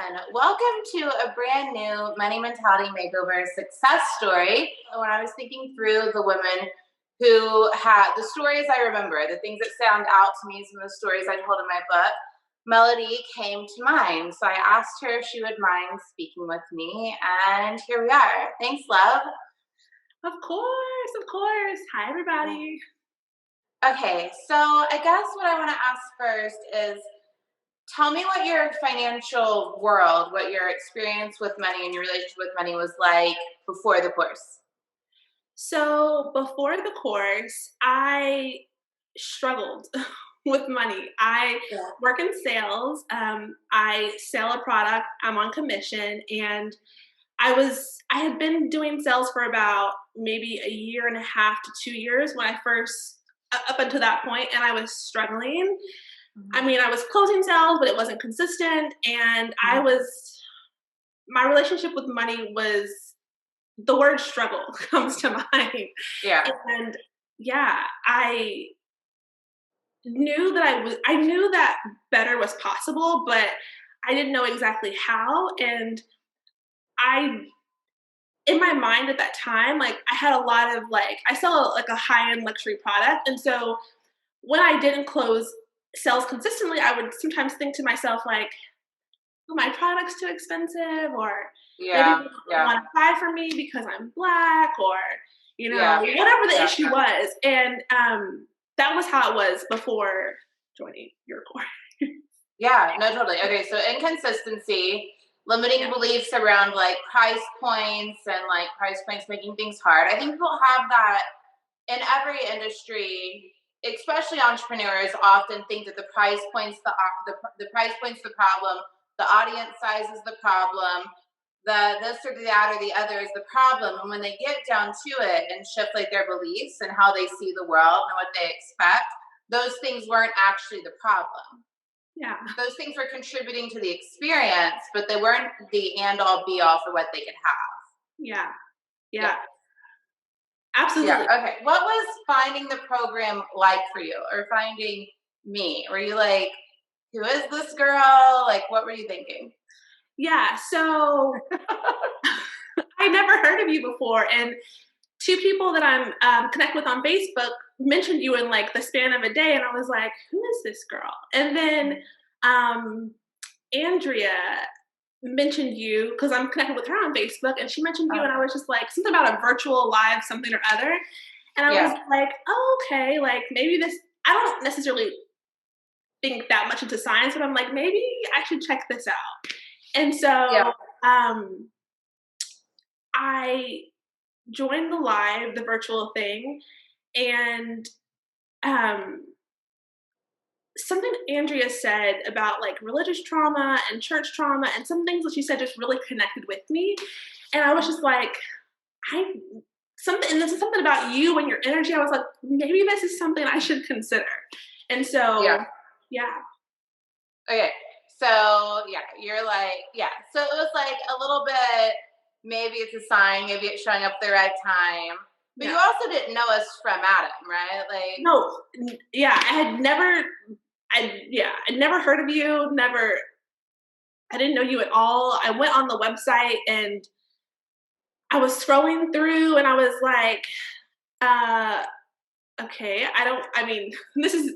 everyone. Welcome to a brand new Money Mentality Makeover success story. When I was thinking through the women who had the stories I remember, the things that stand out to me, some of the stories I told in my book, Melodee came to mind. So I asked her if she would mind speaking with me, and here we are. Thanks, love. Of course, of course. Hi, everybody. Okay, so I guess what I want to ask first is tell me what your financial world, what your experience with money and your relationship with money was like before the course. So before the course, I struggled with money. I Yeah. work in sales. I sell a product. I'm on commission, and I had been doing sales for about maybe a year and a half to 2 years when I first up until that point, and I was struggling. I Mhm. mean, I was closing sales, but it wasn't consistent, and Mhm. my relationship with money was the word struggle comes to mind. Yeah. And yeah, I knew that better was possible, but I didn't know exactly how. And I, in my mind at that time, like I had a lot of I sell like a high end luxury product. And so when I didn't close sales consistently, I would sometimes think to myself, like, oh, my product's too expensive, or maybe they Yeah. don't Yeah. want to buy from me because I'm black, or Yeah. whatever the Yeah. issue was. And that was how it was before joining your course. Yeah. No, totally. Okay. So inconsistency, limiting Yeah, beliefs around like price points and like price points making things hard. I think people have that in every industry, especially entrepreneurs, often think that the price points the price points the problem, the audience size is the problem, the this or that or the other is the problem. And when they get down to it and shift like their beliefs and how they see the world and what they expect, those things weren't actually the problem. yeah, Those things were contributing to the experience, but they weren't the end all be all for what they could have. yeah, Yeah. yeah, Yeah. absolutely. Okay. What was finding the program like for you or finding me? Were you like, who is this girl? Like, what were you thinking? Yeah, so I never heard of you before, and two people that I'm connect with on Facebook mentioned you in like the span of a day, and I was like, who is this girl? And then um, Andrea mentioned you because I'm connected with her on Facebook, and she mentioned you, and I Okay. was just like something about a virtual live something or other, and I was Yeah. like, oh, okay, like maybe this. I don't necessarily think that much into science, but I'm like, maybe I should check this out. And Yeah. so I joined the virtual thing, and um, something Andrea said about like religious trauma and church trauma, and some things that she said just really connected with me. And I was just like, I something, and this is something about you and your energy. I was like, maybe this is something I should consider. And Yeah. so, yeah, Okay. So, yeah, you're like, yeah. So it was like a little bit, maybe it's a sign, maybe it's showing up at the right time. But you yeah. also didn't know us from Adam, right? Like, No, yeah, I'd never heard of you. Never, I didn't know you at all. I went on the website and I was scrolling through, and I was like, uh, okay, I mean, this is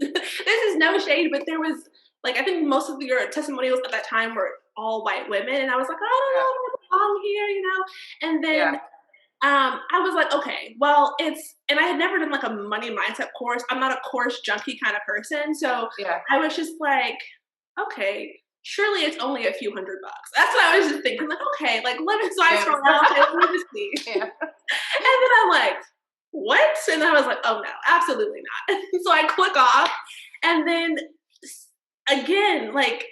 no shade, but there was like, I think most of your testimonials at that time were all white women. And I was like, yeah, I don't know, I'm here, And then yeah, I was like, okay, well, and I had never done like a money mindset course. I'm not a course junkie kind of person. So yeah, I was just like, okay, surely it's only a few $100. That's what I was just thinking. Like, okay, like so I yeah. scroll down, okay, let me just see. Yeah. And then I'm like, what? And I was like, oh no, absolutely not. So I click off, and then again, like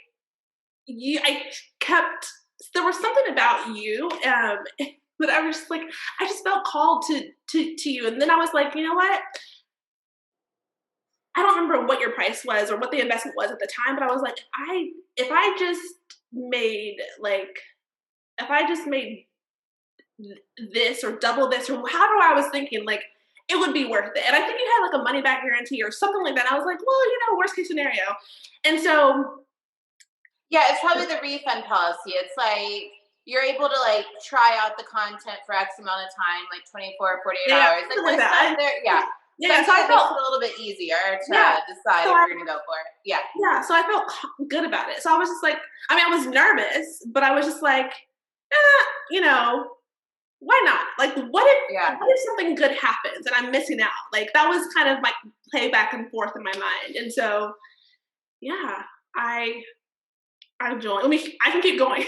I kept. There was something about you that I was just like, I just felt called to you. And then I was like, you know what? I don't remember what your price was or what the investment was at the time, but I was like, if I just made like if I just made this or double this or however I was thinking, like it would be worth it. And I think you had like a money back guarantee or something like that. I was like, well, worst case scenario. And so Yeah, it's probably the refund policy. It's like you're able to like try out the content for X amount of time, like 24 or 48 Yeah, hours. Like something like there's that. stuff there. Yeah. Yeah, Some so I stuff makes felt, it a little bit easier to yeah. decide So if I, you're gonna go for it. Yeah. yeah, so I felt good about it. So I was just like, I mean, I was nervous, but I was just like, you know, why not? Like, Yeah. what if something good happens and I'm missing out? Like that was kind of my play back and forth in my mind. And so, yeah, I I joined. I can keep going.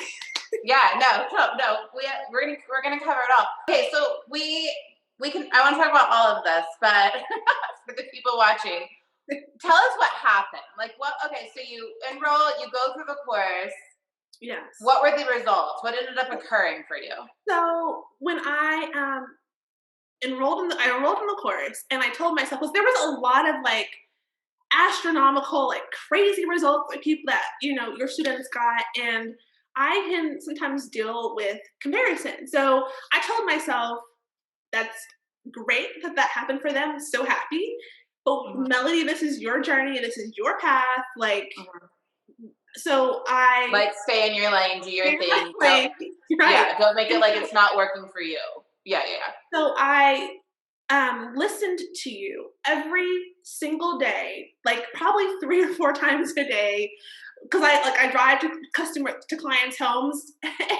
Yeah, no. We're gonna cover it all. Okay, so we can. I want to talk about all of this, but for the people watching, tell us what happened. Like what? Okay, so you enroll, you go through the course. Yes. What were the results? What ended up occurring for you? So when I enrolled in the course, and I told myself, because there was a lot of like astronomical, like crazy results that people that your students got, and I can sometimes deal with comparison. So I told myself, that's great that that happened for them. So happy. But Mhm. Melody, this is your journey. This is your path. Like, Mhm. so I, Like stay in your lane, do your thing. Don't, like, right. yeah, don't make it And like it's not working for you. Yeah, yeah, so I listened to you every single day, like probably 3 or 4 times a day, because I drive to clients' homes,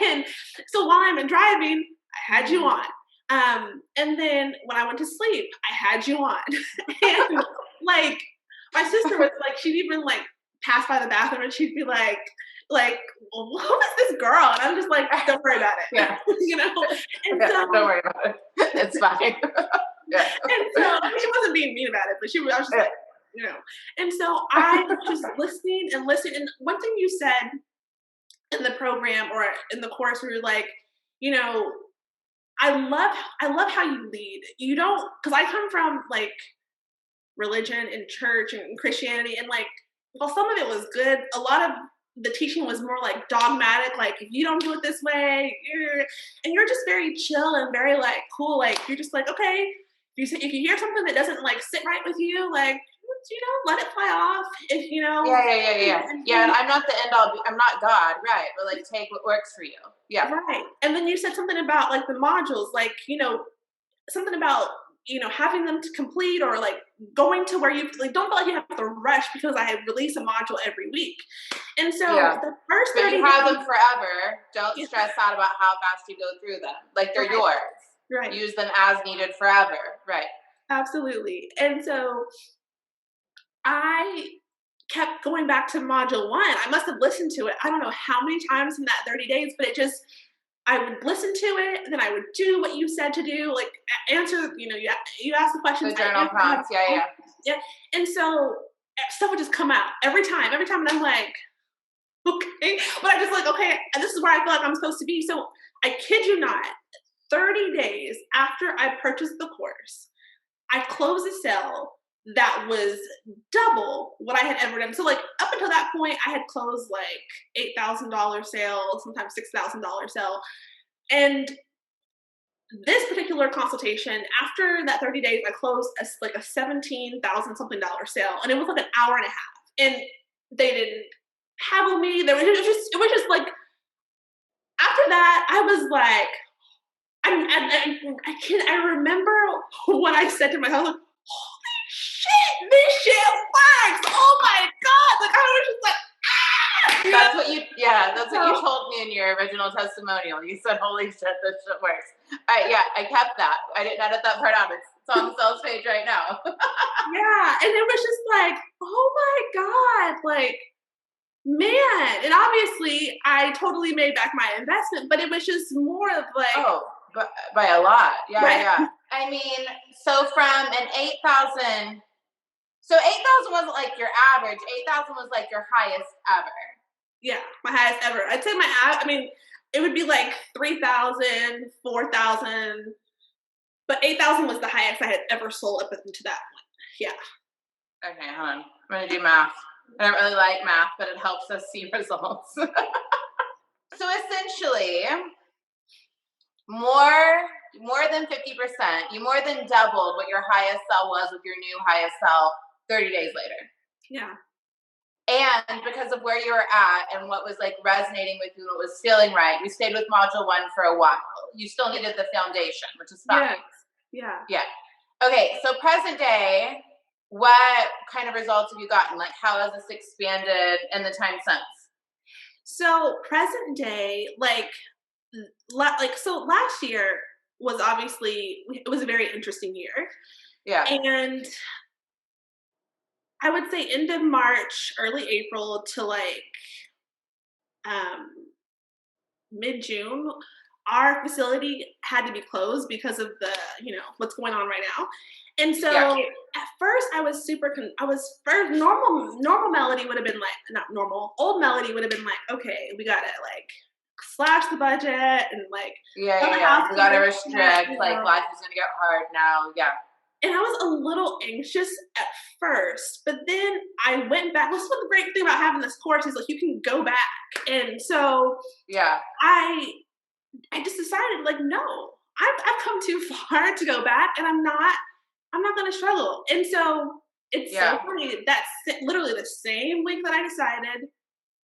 and so while I'm driving, I had you yeah. on. And then when I went to sleep, I had you on. And like my sister was like, she'd even like pass by the bathroom and she'd be like, well, who is this girl? And I'm just like, don't worry about it. Yeah. And Yeah, so don't worry about it. It's fine. Yeah. and so I mean, she wasn't being mean about it, but I was just Yeah. like. And so I was just listening and listening. And one thing you said in the program or in the course where you're like, you know, I love how you lead. You don't, because I come from like religion and church and Christianity, and like, well, some of it was good. A lot of the teaching was more like dogmatic, like if you don't do it this way, and you're just very chill and very like cool. Like you're just like, okay, if you hear something that doesn't like sit right with you, like let it fly off. If Yeah, and I'm not the end all. I'm not God, right? But like, take what works for you. Yeah. right. And then you said something about like the modules, like something about having them to complete, or like going to where you like don't feel like you have to rush, because I had release a module every week. And so Yeah. the first But 30 you have days, them forever. Don't yeah, stress out about how fast you go through them. Like they're right, yours. right, Use them as needed forever. Right. absolutely. And so I kept going back to module one. I must have listened to it, I don't know how many times in that 30 days, but it just, I would listen to it, and then I would do what you said to do, like answer, you ask the questions, The I journal answer them. prompts. Yeah, yeah. Yeah. And so stuff would just come out every time. And I'm like, okay. But I just like, okay, and this is where I feel like I'm supposed to be. So I kid you not, 30 days after I purchased the course, I closed a sale that was double what I had ever done. So like up until that point, I had closed like $8,000 sale, sometimes $6,000 sale. And this particular consultation, after that 30 days, I closed like a 17,000 something dollar sale, and it was like an hour and a half. And they didn't haggle me. It was just like, after that, I was like, I remember what I said to myself, like, holy shit, this shit works. Oh my God. Like I was just like, That's what you. Yeah, that's what you so, told me in your original testimonial. You said, "Holy shit, this shit works." All right. Yeah, I kept that. I didn't edit that part out. It's on the sales page right now. yeah. And it was just like, oh my God. Like, man, and obviously I totally made back my investment, but it was just more of like, Oh, but by a lot. Yeah, right, yeah. I mean, so from an 8,000, so 8,000 wasn't like your average. 8,000 was like your highest ever. yeah, my highest ever. I'd say I mean, it would be like 3,000, 4,000, but 8,000 was the highest I had ever sold up into that point. Yeah. Okay, hold on. I'm gonna do math. I don't really like math, but it helps us see results. So essentially, more than 50%, you more than doubled what your highest sell was with your new highest sell 30 days later. Yeah. And because of where you were at and what was like resonating with you and what was feeling right, you stayed with module 1 for a while. You still needed the foundation, which is fine. Yes. Yeah. Yeah. Okay, so present day, what kind of results have you gotten? Like, how has this expanded in the time since? So present day, so last year was obviously, it was a very interesting year. Yeah. And I would say end of March, early April to um, mid June, our facility had to be closed because of the, what's going on right now. And so Yeah. at first I was first normal Melody would have been like, not normal, old Melody would have been like, okay, we gotta like slash the budget and like, Yeah. We gotta restrict, like life is gonna get hard now. Yeah. And I was a little anxious at first, but then I went back. What's the great thing about having this course is like you can go back. And so yeah, I just decided like, no, I've come too far to go back, and I'm not going to struggle. And so it's so funny. That's literally the same week that I decided,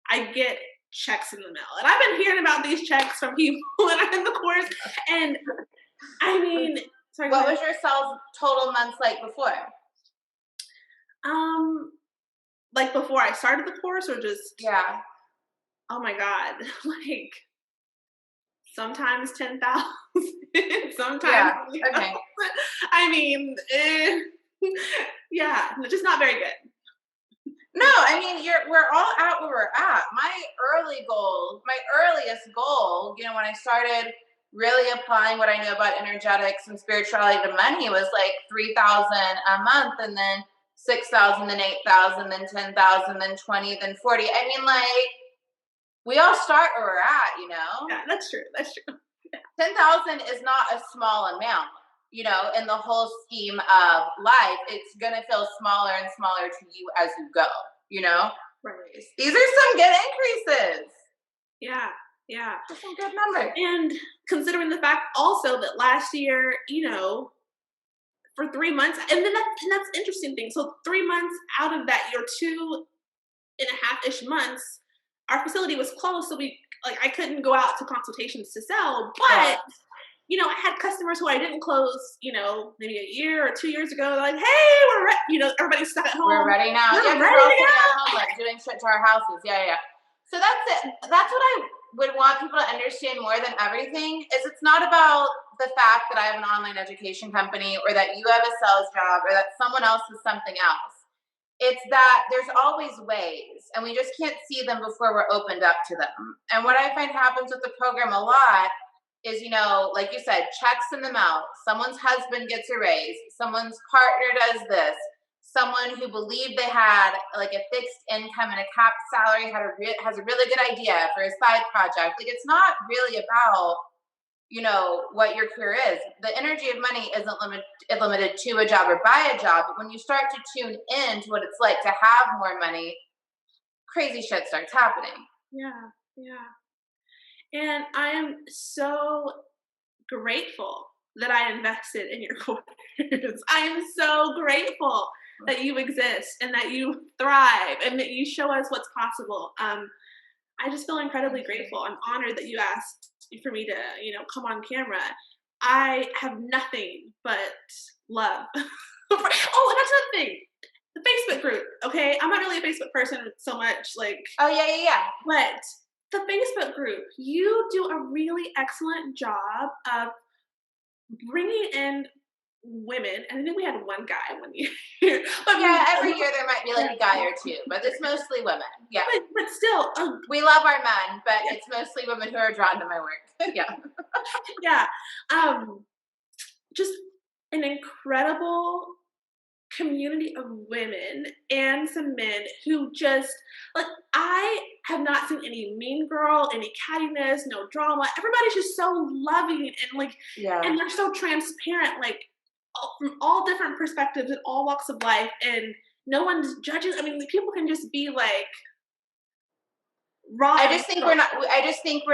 I get checks in the mail, and I've been hearing about these checks from people when I'm in the course. And I mean, sorry, what was your sales total months like before? Like before I started the course, or just oh my god, like sometimes 10,000, sometimes okay. I mean, yeah, just not very good. No, I mean we're all at where we're at. My earliest goal, when I started really applying what I knew about energetics and spirituality to money was like 3,000 a month, and then 6,000, then 8,000, then 10,000, then 20, then 40. I mean, like, we all start where we're at. Yeah, that's true. 10,000 is not a small amount, in the whole scheme of life. It's gonna feel smaller and smaller to you as you go, Right. These are some good increases. Yeah. That's some good numbers. And considering the fact also that last year, for 3 months, and that's the interesting thing. So 3 months out of that, your 2.5-ish months, our facility was closed, so I couldn't go out to consultations to sell. But I had customers who I didn't close, maybe a year or 2 years ago. They're like, hey, everybody's stuck at home. We're ready now. We're ready to go. At home, like doing shit to our houses. Yeah. So that's it. That's what I would want people to understand more than everything is it's not about the fact that I have an online education company or that you have a sales job or that someone else is something else. It's that there's always ways, and we just can't see them before we're opened up to them. And what I find happens with the program a lot is, like you said, checks in the mail. Someone's husband gets a raise. Someone's partner does this. Someone who believed they had like a fixed income and a capped salary has a really good idea for a side project. Like, it's not really about, what your career is. The energy of money isn't limited to a job or by a job. But when you start to tune in to what it's like to have more money, crazy shit starts happening. Yeah. And I am so grateful that I invested in your course. I am so grateful that you exist and that you thrive and that you show us what's possible. I just feel incredibly grateful. I'm honored that you asked for me to, come on camera. I have nothing but love. Oh, and that's another thing. The Facebook group, okay? I'm not really a Facebook person so much, like. Oh, yeah. But the Facebook group, you do a really excellent job of bringing in women. And I think we had one guy one year. But every year there might be like a guy or two, but it's mostly women. Yeah. But still. We love our men, but it's mostly women who are drawn to my work. Yeah. Just an incredible community of women and some men who just, like, I have not seen any mean girl, any cattiness, no drama. Everybody's just so loving and like, and they're so transparent, like from all different perspectives and all walks of life, and no one's judging. I mean, people can just be like raw. I just think we're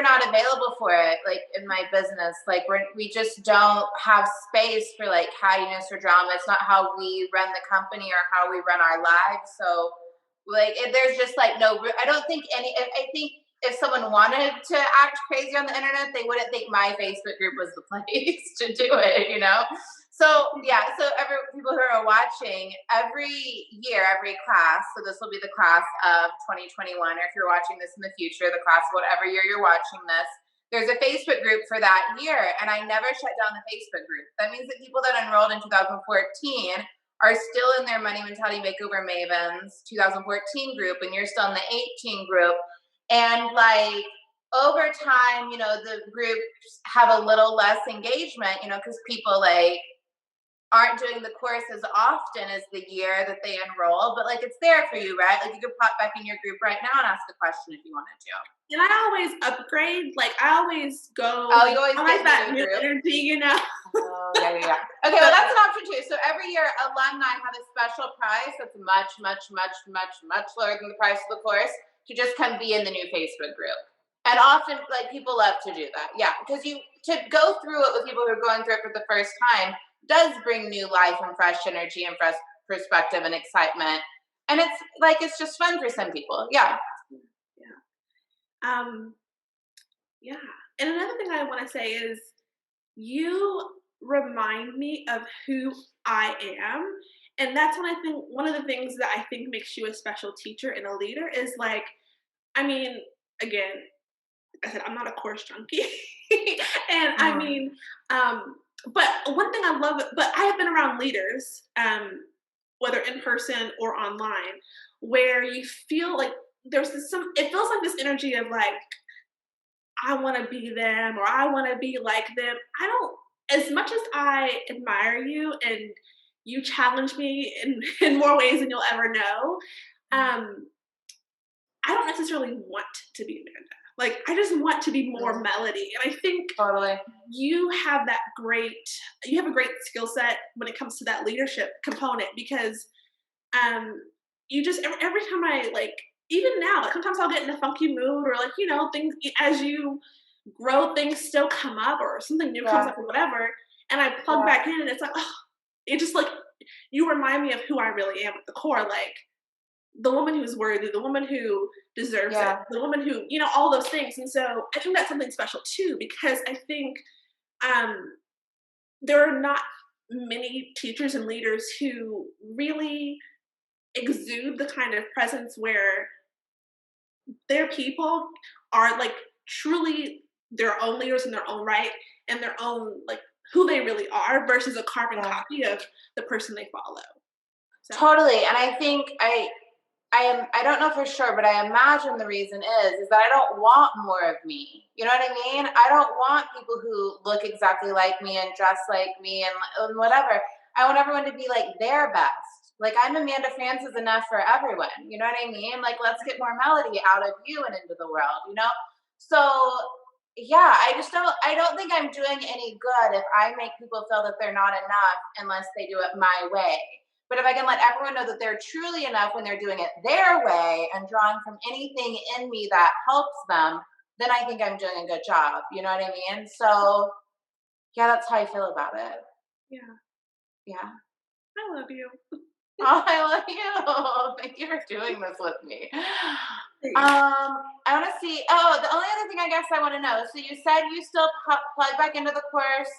not available for it. Like in my business, like we just don't have space for like cattiness or drama. It's not how we run the company or how we run our lives. So Like there's just like no. I don't think any. I think if someone wanted to act crazy on the internet, they wouldn't think my Facebook group was the place to do it. You know. So yeah. So every people who are watching, every year, every class. So this will be the class of 2021. Or if you're watching this in the future, the class of whatever year you're watching this. There's a Facebook group for that year, and I never shut down the Facebook group. That means that people that enrolled in 2014 are still in their Money Mentality Makeover Mavens 2014 group, and you're still in the 18 group. And like over time, you know, the groups have a little less engagement, you know, because people like aren't doing the course as often as the year that they enroll, but like it's there for you, right? Like you could pop back in your group right now and ask a question if you wanted to. And I always upgrade. Like I always go. Oh, you always I get like that new new group. energy, you know. Oh, yeah. Okay, well, that's an option too. So every year, alumni have a special price that's much, much, much, much, much lower than the price of the course to just come be in the new Facebook group. And often, like people love to do that, yeah, because you to go through it with people who are going through it for the first time does bring new life and fresh energy and fresh perspective and excitement, and it's like it's just fun for some people, yeah. Yeah. Yeah. And another thing I want to say is you remind me of who I am. And that's when I think one of the things that I think makes you a special teacher and a leader is like, I mean, again, like I said, I'm not a course junkie. And I Mm. mean, but one thing I love, but I have been around leaders, whether in person or online, where you feel like there's it feels like this energy of like, I want to be them or I want to be like them. I don't, as much as I admire you and you challenge me in more ways than you'll ever know, um, I don't necessarily want to be Amanda. Like, I just want to be more Melodee. And I think Totally. you have you have a great skill set when it comes to that leadership component because you just, every time I like, even now, like sometimes I'll get in a funky mood or like, you know, things as you grow, things still come up or something new comes Yeah. up or whatever. And I plug Yeah. back in and it's like, oh, it just like, you remind me of who I really am at the core. Like the woman who's worthy, the woman who deserves it, the woman who, you know, all those things. And so I think that's something special too, because I think there are not many teachers and leaders who really exude the kind of presence where their people are like truly their own leaders in their own right and their own like who they really are versus a carbon copy of the person they follow. So. Totally. And I think I don't know for sure, but I imagine the reason is that I don't want more of me. You know what I mean? I don't want people who look exactly like me and dress like me and whatever. I want everyone to be like their best. Like I'm Amanda Francis enough for everyone. You know what I mean? Like let's get more Melodee out of you and into the world, you know? So yeah, I don't think I'm doing any good if I make people feel that they're not enough unless they do it my way. But if I can let everyone know that they're truly enough when they're doing it their way and drawing from anything in me that helps them, then I think I'm doing a good job. You know what I mean? So yeah, that's how I feel about it. Yeah. Yeah. I love you. Oh, I love you. Thank you for doing this with me. I want to see. Oh, the only other thing I guess I want to know. So you said you still plug back into the course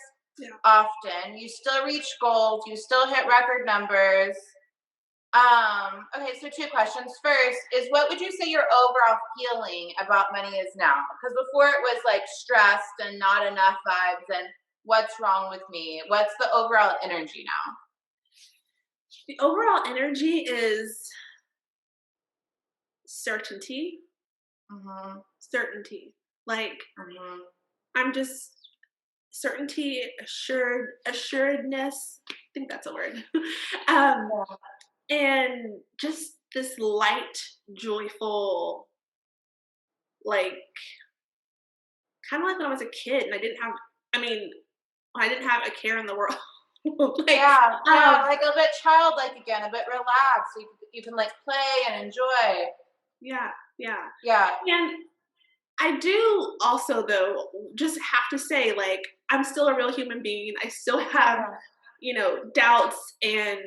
often. You still reach goals. You still hit record numbers. Okay, so two questions. First is what would you say your overall feeling about money is now? Because before it was like stressed and not enough vibes and what's wrong with me? What's the overall energy now? The overall energy is certainty. Mm-hmm. Certainty. Like Mm-hmm. I'm just certainty, assuredness. I think that's a word. And just this light, joyful, like kind of like when I was a kid and I didn't have a care in the world. Like, like a bit childlike again, a bit relaxed. So you can like play and enjoy. Yeah. And I do also though just have to say like I'm still a real human being. I still have doubts, and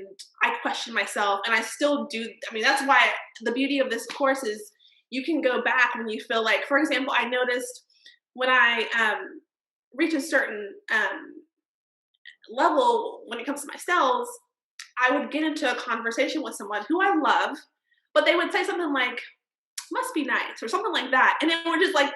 I question myself, and I still do. I mean, that's why the beauty of this course is you can go back when you feel like, for example, I noticed when I reach a certain level when it comes to my sales, I would get into a conversation with someone who I love, but they would say something like, must be nice, or something like that. And it would just like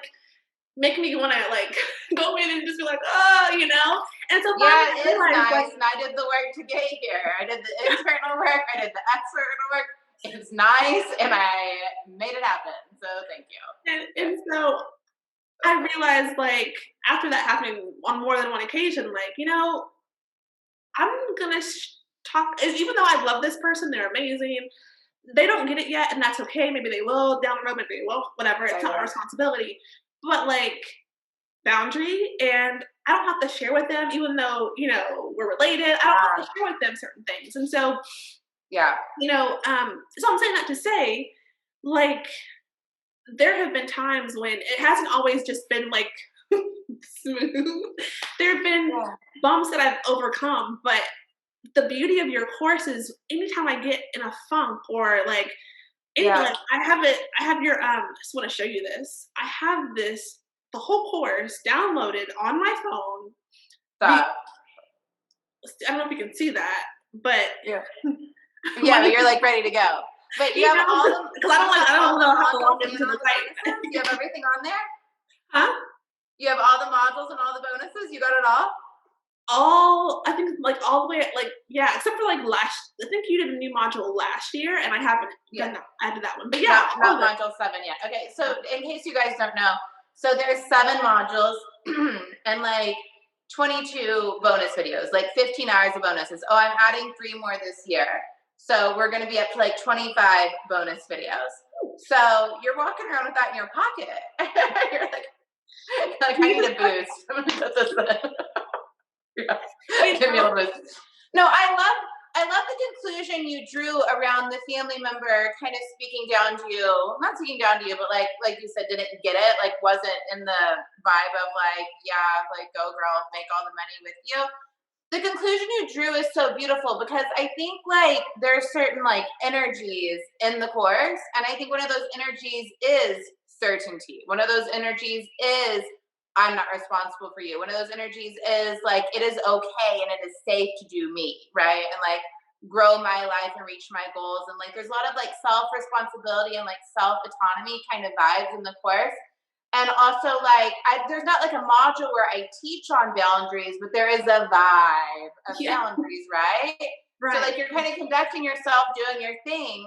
make me want to like go in and just be like, oh, And so finally Yeah, I it is realized, nice, like, and I did the work to get here. I did the internal work, I did the external work. It's nice, and I made it happen. So thank you. and so I realized, like, after that happening on more than one occasion, like, I'm gonna talk, even though I love this person, they're amazing. They don't get it yet, and that's okay. Maybe they will down the road, maybe they won't, whatever. It's Right, not my right. responsibility. But like, boundary, and I don't have to share with them, even though, we're related. I don't have Yeah, to share with them certain things. And so, yeah, so I'm saying that to say, like, there have been times when it hasn't always just been like smooth. There have been yeah, bumps that I've overcome, but the beauty of your course is anytime I get in a funk or like anything, yeah. like I have your I just want to show you this. I have the whole course downloaded on my phone. Be, Stop. I don't know if you can see that, but Yeah, let yeah. But me, you're like ready to go. But you have all the because I all don't the know how to modules log into and all the the site. bonuses. You have everything on there. Huh? You have all the modules and all the bonuses. You got it all. All I think like all the way like yeah, except for like I think you did a new module last year and I haven't Yeah. done that added that one. But yeah, Not all not of it. module 7 yet. Okay, so in case you guys don't know, so there's 7 modules and like 22 bonus videos, like 15 hours of bonuses. Oh, I'm adding 3 more this year. So we're gonna be up to like 25 bonus videos. So you're walking around with that in your pocket. You're like, I need a boost. I'm gonna put this in. Yeah. You Give me a know, little bit. No, I love the conclusion you drew around the family member kind of speaking down to you, not speaking down to you, but like you said, didn't get it, like wasn't in the vibe of like, yeah, like go girl, make all the money with you. The conclusion you drew is so beautiful because I think like there's certain like energies in the course, and I think one of those energies is certainty. One of those energies is I'm not responsible for you. One of those energies is like it is okay and it is safe to do me, right? And like grow my life and reach my goals. And like there's a lot of like self responsibility and like self autonomy kind of vibes in the course. And also, like, there's not like a module where I teach on boundaries, but there is a vibe of yeah, boundaries, right? So, right. like, you're kind of conducting yourself, doing your thing,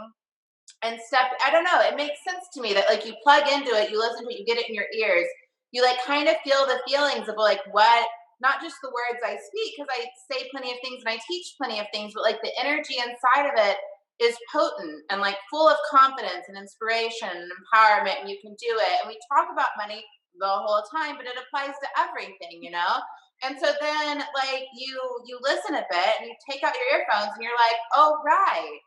and I don't know, it makes sense to me that, like, you plug into it, you listen to it, you get it in your ears, you, like, kind of feel the feelings of, like, what, not just the words I speak, because I say plenty of things and I teach plenty of things, but, like, the energy inside of it is potent and like full of confidence and inspiration and empowerment, and you can do it. And we talk about money the whole time, but it applies to everything, you know. And so then like you listen a bit and you take out your earphones and you're like, oh right,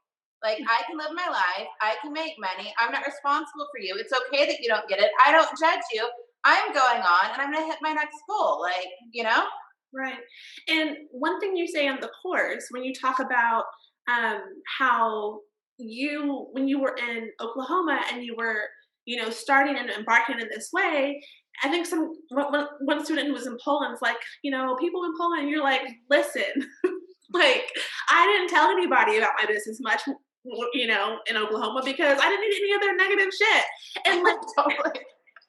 like I can live my life, I can make money, I'm not responsible for you, it's okay that you don't get it, I don't judge you, I'm going on and I'm gonna hit my next goal, like, you know. Right. And one thing you say on the course when you talk about how when you were in Oklahoma and you were, starting and embarking in this way, I think one student who was in Poland was like, people in Poland, you're like, listen, like, I didn't tell anybody about my business much, in Oklahoma because I didn't need any of their negative shit. And like, Totally,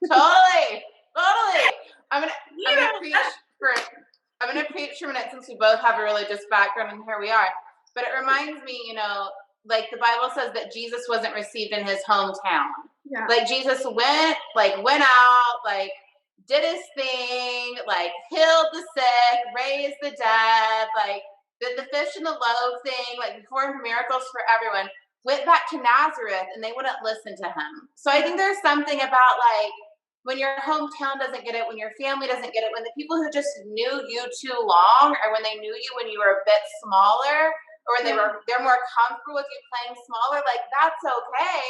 totally, totally. I'm gonna I'm you gonna know, preach that's, for I'm gonna preach for a minute since we both have a religious background and here we are. But it reminds me, like the Bible says that Jesus wasn't received in his hometown. yeah, Like Jesus went out, like did his thing, like healed the sick, raised the dead, like did the fish and the loaves thing, like performed miracles for everyone. Went back to Nazareth and they wouldn't listen to him. So I think there's something about like when your hometown doesn't get it, when your family doesn't get it, when the people who just knew you too long, or when they knew you when you were a bit smaller, or when yeah, they're more comfortable with you playing smaller, like that's okay.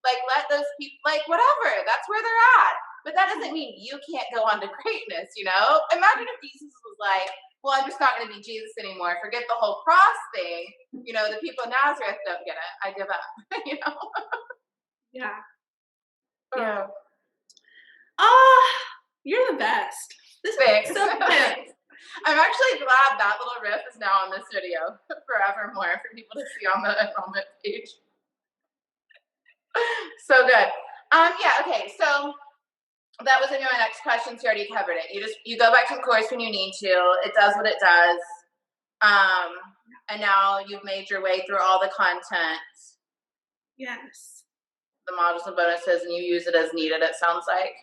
Like let those people, like whatever, that's where they're at. But that doesn't mean you can't go on to greatness, you know? Imagine if Jesus was like, well, I'm just not going to be Jesus anymore. Forget the whole cross thing. The people in Nazareth don't get it. I give up. you know. Yeah. Yeah. Oh, Oh, you're the best. This thanks. is so fun. Thanks. I'm actually glad that little riff is now on this video forevermore for people to see on the enrollment page. So good. Yeah. Okay. So that was my next question. So you already covered it. You go back to the course when you need to. It does what it does. And now you've made your way through all the content. Yes. The modules and bonuses, and you use it as needed. It sounds like.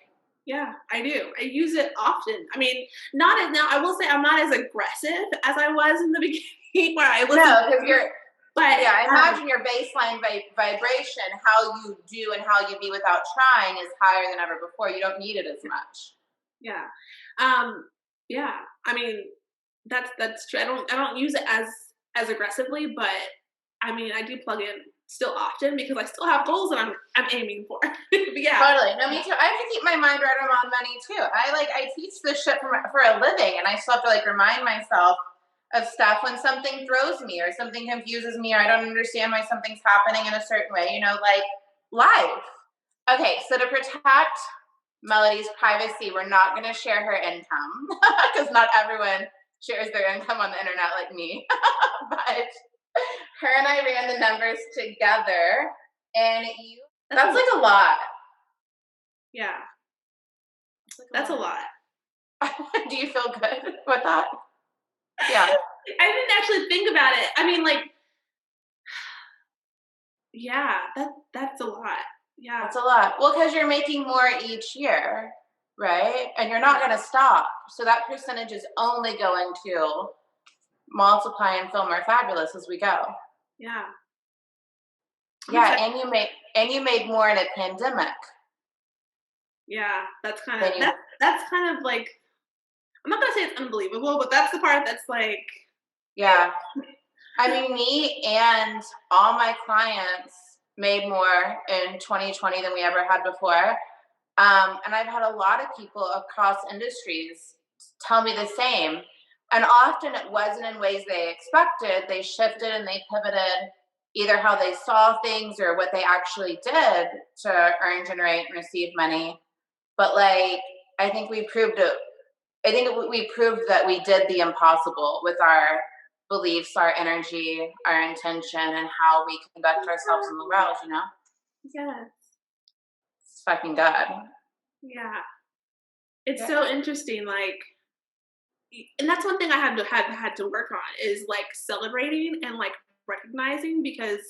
Yeah, I do. I use it often. I mean, not as now. I will say I'm not as aggressive as I was in the beginning, where I listened. No, because you're. But yeah, I imagine your baseline vibration, how you do and how you be without trying, is higher than ever before. You don't need it as much. Yeah, yeah. I mean, that's true. I don't use it as aggressively, but I mean, I do plug in still often because I still have goals that I'm aiming for. Yeah, Totally. No, me too. I have to keep my mind right around money too. I teach this shit for a living, and I still have to remind myself of stuff when something throws me or something confuses me or I don't understand why something's happening in a certain way, like life. Okay, so to protect Melodee's privacy, we're not going to share her income because not everyone shares their income on the internet like me. But her and I ran the numbers together, and that's like a lot. Yeah. That's a lot. Do you feel good with that? Yeah. I didn't actually think about it. I mean, yeah, that's a lot. Yeah. That's a lot. Well, because you're making more each year, right? And you're not going to stop. So that percentage is only going to multiply and feel more fabulous as we go. Yeah. Yeah, and you made more in a pandemic. Yeah, that's kind of that's kind of like, I'm not gonna say it's unbelievable, but that's the part that's like, yeah. I mean, me and all my clients made more in 2020 than we ever had before. And I've had a lot of people across industries tell me the same. And often it wasn't in ways they expected. They shifted and they pivoted either how they saw things or what they actually did to earn, generate, and receive money. But I think we proved it. I think we proved that we did the impossible with our beliefs, our energy, our intention, and how we conduct ourselves in the world, yes. It's fucking good. Yeah. It's so interesting, and that's one thing I had to work on is celebrating and recognizing, because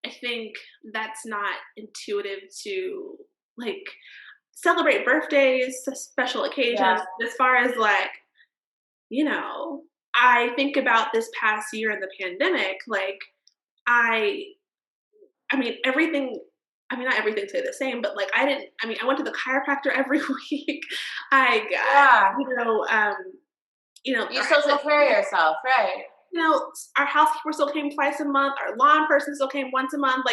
I think that's not intuitive to celebrate birthdays, special occasions, as far as I think about this past year in the pandemic, I mean, everything, I mean, not everything stayed the same, but I went to the chiropractor every week. I got, you still take care of yourself, right? Our housekeeper still came twice a month. Our lawn person still came once a month.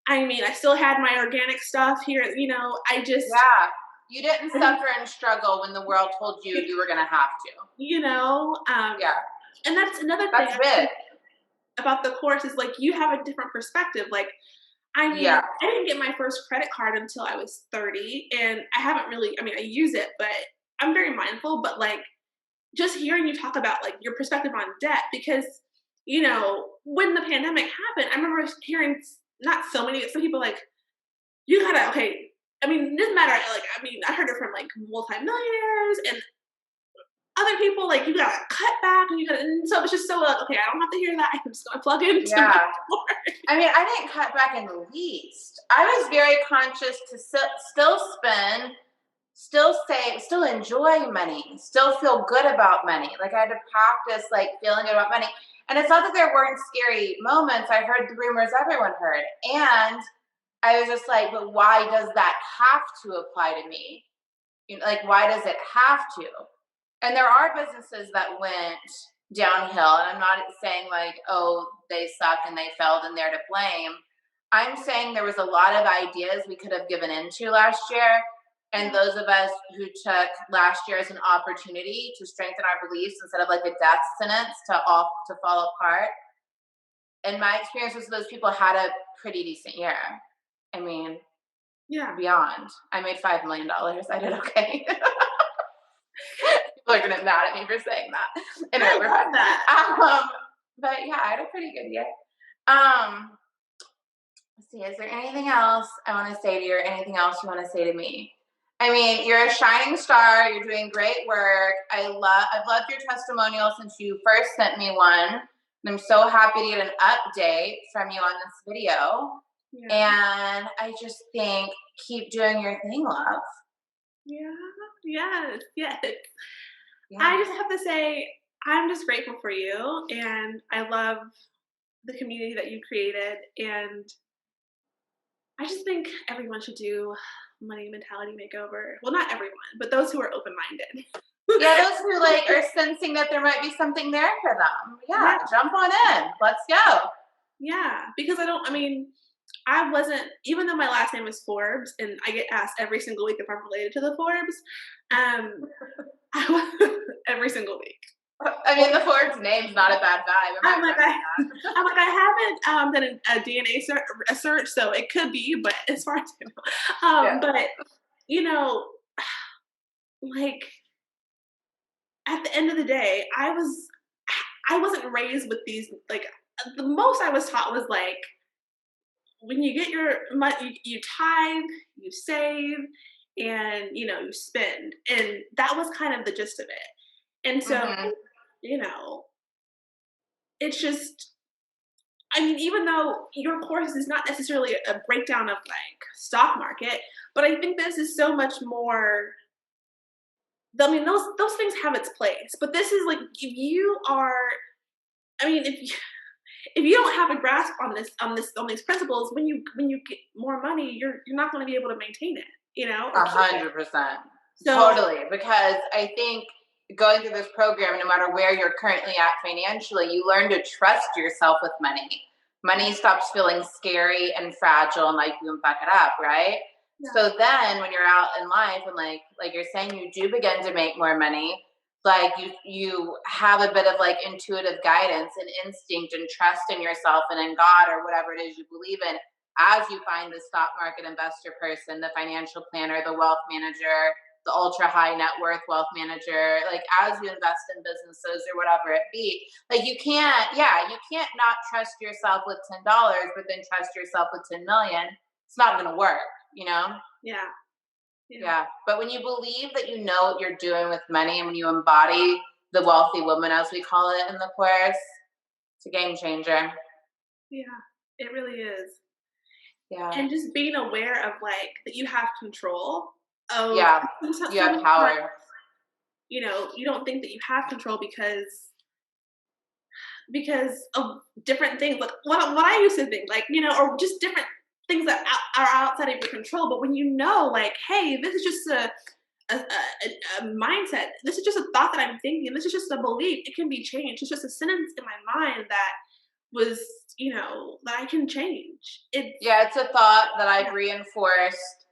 I still had my organic stuff here. I just. Yeah. You didn't suffer and struggle when the world told you you were going to have to. Yeah. And that's another thing. That's big. About the course is you have a different perspective. I didn't get my first credit card until I was 30, and I haven't really, I use it, but I'm very mindful, but just hearing you talk about your perspective on debt, because, when the pandemic happened, I remember hearing not so many, some people you gotta, okay, it doesn't matter, I heard it from multimillionaires and other people, you gotta cut back, and so it's just so okay, I don't have to hear that. I'm just gonna plug into my course. I didn't cut back in the least. I was very conscious to still spend, still save, still enjoy money, still feel good about money. I had to practice feeling good about money. And it's not that there weren't scary moments. I heard the rumors everyone heard. And I was just but why does that have to apply to me? Why does it have to? And there are businesses that went downhill. And I'm not saying oh, they suck and they failed and they're to blame. I'm saying there was a lot of ideas we could have given into last year. And those of us who took last year as an opportunity to strengthen our beliefs instead of like a death sentence to fall apart. And my experience was those people had a pretty decent year. I mean, Yeah. beyond. I made $5 million. I did okay. People are gonna get mad at me for saying that. Anyway, I we're love fine. that. But yeah, I had a pretty good year. Let's see, is there anything else I want to say to you or anything else you want to say to me? I mean, you're a shining star. You're doing great work. I've loved your testimonial since you first sent me one. And I'm so happy to get an update from you on this video. Yeah. And I just think keep doing your thing, love. Yeah. Yes. Yes. Yeah. I just have to say, I'm just grateful for you, and I love the community that you created, and I just think everyone should do money mentality makeover. Well, not everyone, but those who are open-minded. Yeah, those who like are sensing that there might be something there for them. Yeah, jump on in. Let's go. Yeah, because I wasn't, even though my last name is Forbes, and I get asked every single week if I'm related to the Forbes, every single week. I mean, the Forbes name's not a bad vibe. I haven't done a DNA search, so it could be, but as far as I know, but you know, like at the end of the day, I wasn't raised with these, like, the most I was taught was like, when you get your money, you tithe, you save, and you spend, and that was kind of the gist of it. And so, it's just, even though your course is not necessarily a breakdown of like stock market, but I think this is so much more. Those things have its place, but this is like, if you are, if you don't have a grasp on these principles, when you get more money, you're not going to be able to maintain it. 100%. Totally, because I think going through this program, no matter where you're currently at financially, you learn to trust yourself with money. Money stops feeling scary and fragile and like you can fuck it up, right? Yeah. So then when you're out in life and like you're saying, you do begin to make more money, like you have a bit of like intuitive guidance and instinct and trust in yourself and in God or whatever it is you believe in, as you find the stock market investor person, the financial planner, the wealth manager, the ultra high net worth wealth manager, like as you invest in businesses or whatever it be, like you can't not trust yourself with $10, but then trust yourself with 10 million. It's not going to work, Yeah. But when you believe that you know what you're doing with money, and when you embody the wealthy woman, as we call it in the course, it's a game changer. Yeah, it really is. Yeah. And just being aware of like that you have control. You have power. You don't think that you have control because of different things, like what I used to think, like, or just different things that are outside of your control. But when like, hey, this is just a mindset, this is just a thought that I'm thinking, this is just a belief, it can be changed. It's just a sentence in my mind that was, that I can change. It's a thought that I've reinforced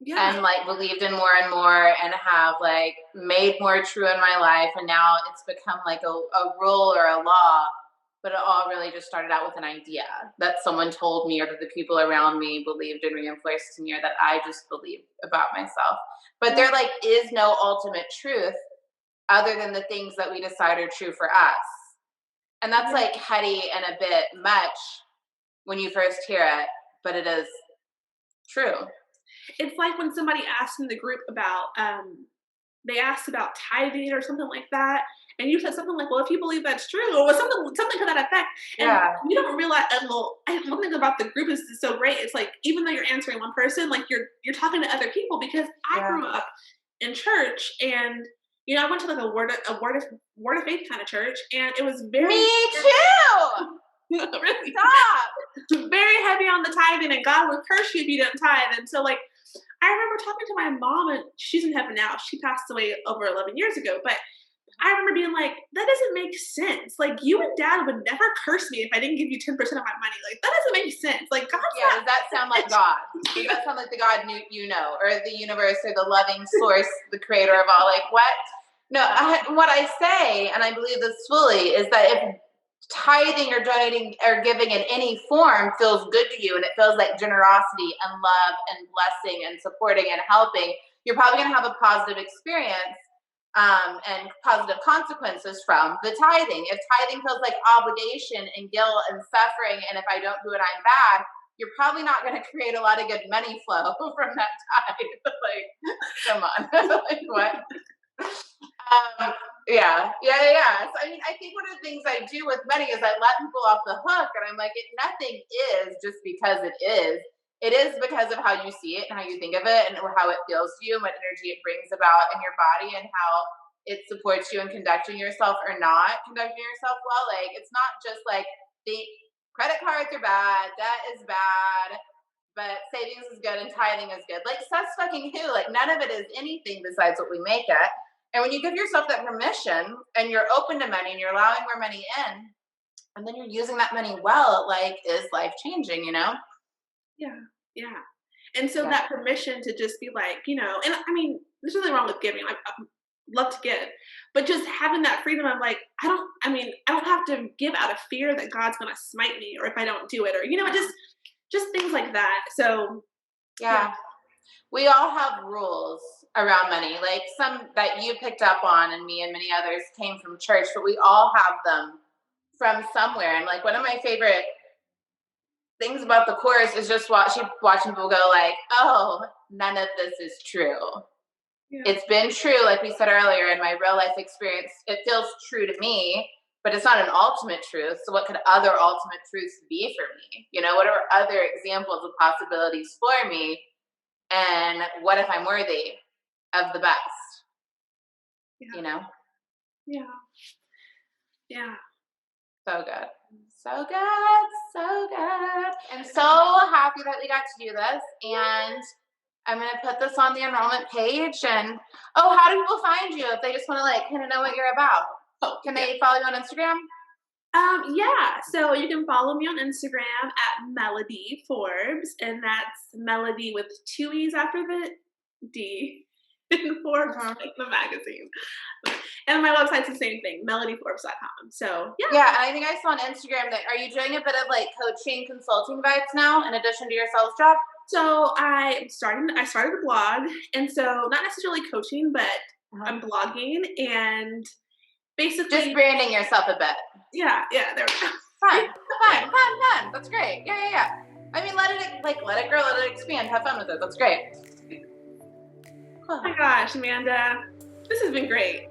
and like believed in more and more, and have like made more true in my life. And now it's become like a rule or a law, but it all really just started out with an idea that someone told me, or that the people around me believed and reinforced to me, or that I just believed about myself. But there like is no ultimate truth other than the things that we decide are true for us. And that's like heady and a bit much when you first hear it, but it is true. It's like when somebody asked in the group about, they asked about tithing or something like that, and you said something like, well, if you believe that's true, or something to that effect. And you don't realize, one thing about the group is so great. It's like, even though you're answering one person, like you're talking to other people, because I grew up in church, and I went to like a word of faith kind of church, and it was very. Me too. Really? Stop. Very heavy on the tithing, and God would curse you if you didn't tithe. And so, like, I remember talking to my mom, and she's in heaven now. She passed away over 11 years ago, but I remember being like, that doesn't make sense. Like, you and dad would never curse me if I didn't give you 10% of my money. Like, that doesn't make sense. Like, God's Yeah, not does that sound like God? Does that sound like the God you know, or the universe, or the loving source, the creator of all? Like, what? No, what I say, and I believe this fully, is that if tithing or donating or giving in any form feels good to you and it feels like generosity and love and blessing and supporting and helping, you're probably going to have a positive experience and positive consequences from the tithing. If tithing feels like obligation and guilt and suffering, and if I don't do it, I'm bad, you're probably not going to create a lot of good money flow from that tithe. Like, come on. Like, what? So I mean, I think one of the things I do with money is I let people off the hook, and I'm like, nothing is just because it is. It is because of how you see it and how you think of it, and how it feels to you, and what energy it brings about in your body, and how it supports you in conducting yourself or not conducting yourself well. Like, it's not just like the credit cards are bad, debt is bad, but savings is good and tithing is good. Like, sus fucking who? Like, none of it is anything besides what we make it. And when you give yourself that permission and you're open to money and you're allowing more money in, and then you're using that money well, like, is life changing, you know? Yeah, yeah. And so Yeah. that permission to just be like, and I mean, there's nothing wrong with giving. I love to give, but just having that freedom, I'm like, I don't have to give out of fear that God's going to smite me, or if I don't do it, or, just things like that. So, Yeah. We all have rules around money, like some that you picked up on, and me and many others came from church, but we all have them from somewhere. And like, one of my favorite things about the course is just watching people go like, oh, none of this is true. yeah, It's been true, like we said earlier, in my real life experience. It feels true to me, but it's not an ultimate truth. So what could other ultimate truths be for me? What are other examples of possibilities for me? And what if I'm worthy of the best? yeah, You know? yeah, yeah. So good. So good. So good. I'm so happy that we got to do this. And I'm going to put this on the enrollment page. And how do people find you if they just want to like kind of know what you're about? Can they follow you on Instagram? Yeah. So you can follow me on Instagram at Melodee Forbes, and that's Melodee with two E's after the D. In Forbes, like the magazine. And my website's the same thing, melodeeforbes.com. So yeah. Yeah, and I think I saw on Instagram that, are you doing a bit of like coaching, consulting vibes now in addition to your sales job? So I started a blog, and so not necessarily coaching, but I'm blogging and basically just branding yourself a bit. Yeah, there we go. Fun. That's great. Yeah. I mean, let it grow, let it expand. Have fun with it. That's great. Oh my gosh, Amanda, this has been great.